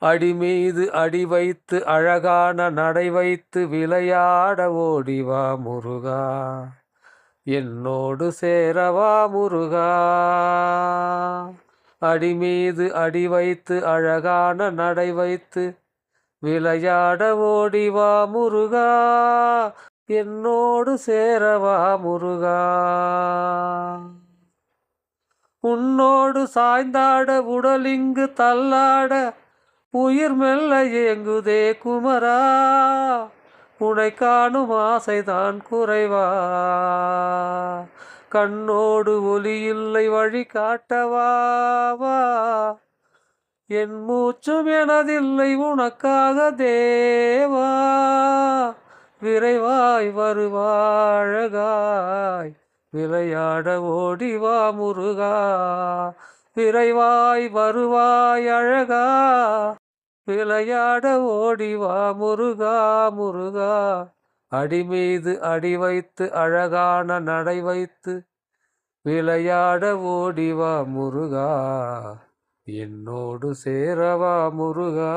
அடி மீது அடி வைத்து அழகான நடை வைத்து விளையாட ஓடிவா முருகா, என்னோடு சேரவா முருகா. அடி மீது அடி வைத்து அழகான நடை வைத்து விளையாட ஓடிவா முருகா, என்னோடு சேரவா முருகா. உன்னோடு சாய்ந்தாட உடலிங்கு தள்ளாட உயிர் மெல்ல ஏங்குதே குமரா, உனை காணும் ஆசைதான் குறைவா. கண்ணோடு ஒளி இல்லை வழி காட்டவாவா, என் மூச்சும் எனதில்லை உனக்காக தேவா. விரைவாய் வருவாழகாய் விளையாட ஓடிவா முருகா, விரைவாய் வருவாய் அழகா விளையாட ஓடிவா முருகா முருகா. அடி மீது அடி வைத்து அழகான நடை வைத்து விளையாட ஓடிவா முருகா, என்னோடு சேரவா முருகா.